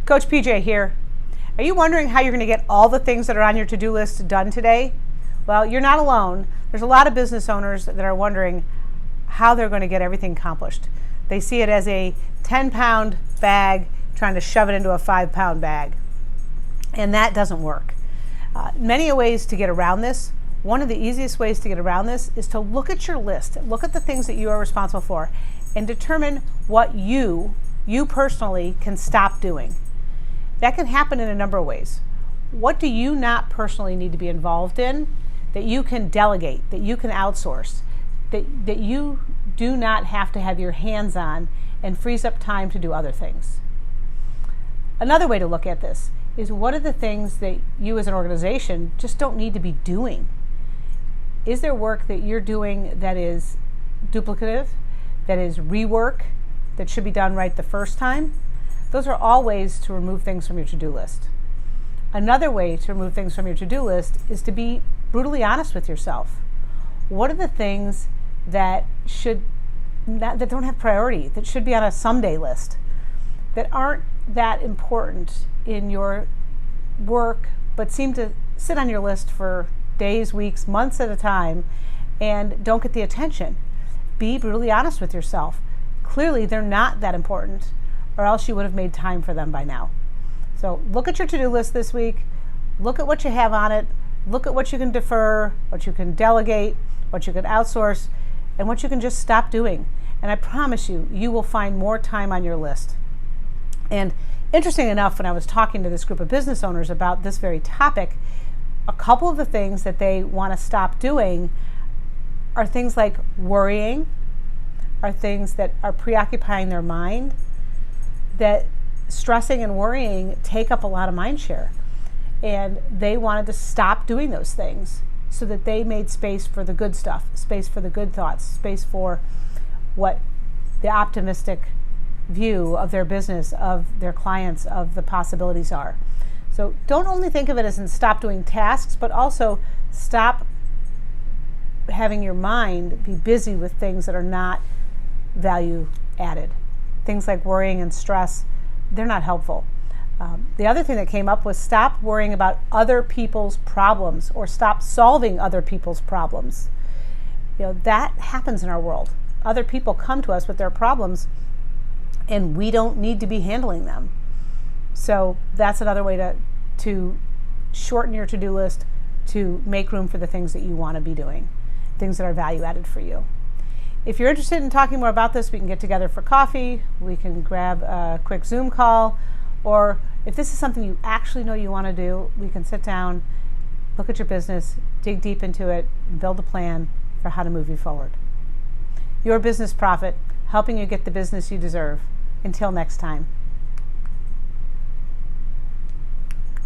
Coach PJ here. Are you wondering how you're going to get all the things that are on your to-do list done today? Well, you're not alone. There's a lot of business owners that are wondering how they're going to get everything accomplished. They see it as a 10-pound bag trying to shove it into a 5-pound bag. And that doesn't work. Many ways to get around this. One of the easiest ways to get around this is to look at your list, look at the things that you are responsible for, and determine what you personally can stop doing. That can happen in a number of ways. What do you not personally need to be involved in that you can delegate, that you can outsource, that you do not have to have your hands on and frees up time to do other things? Another way to look at this is what are the things that you as an organization just don't need to be doing? Is there work that you're doing that is duplicative, that is rework, that should be done right the first time? Those are all ways to remove things from your to-do list. Another way to remove things from your to-do list is to be brutally honest with yourself. What are the things that don't have priority, that should be on a someday list, that aren't that important in your work, but seem to sit on your list for days, weeks, months at a time and don't get the attention? Be brutally honest with yourself. Clearly, they're not that important, or else you would have made time for them by now. So look at your to-do list this week. Look at what you have on it. Look at what you can defer, what you can delegate, what you can outsource, and what you can just stop doing. And I promise you, you will find more time on your list. And interesting enough, when I was talking to this group of business owners about this very topic, a couple of the things that they want to stop doing are things like worrying, are things that are preoccupying their mind, that stressing and worrying take up a lot of mind share. And they wanted to stop doing those things so that they made space for the good stuff, space for the good thoughts, space for what the optimistic view of their business, of their clients, of the possibilities are. So don't only think of it as in stop doing tasks, but also stop having your mind be busy with things that are not value added. Things like worrying and stress, they're not helpful. The other thing that came up was stop worrying about other people's problems or stop solving other people's problems. That happens in our world. Other people come to us with their problems and we don't need to be handling them. So that's another way to shorten your to-do list, to make room for the things that you want to be doing, things that are value added for you. If you're interested in talking more about this, we can get together for coffee, we can grab a quick Zoom call, or if this is something you actually know you want to do, we can sit down, look at your business, dig deep into it, and build a plan for how to move you forward. Your Business Profit, helping you get the business you deserve. Until next time.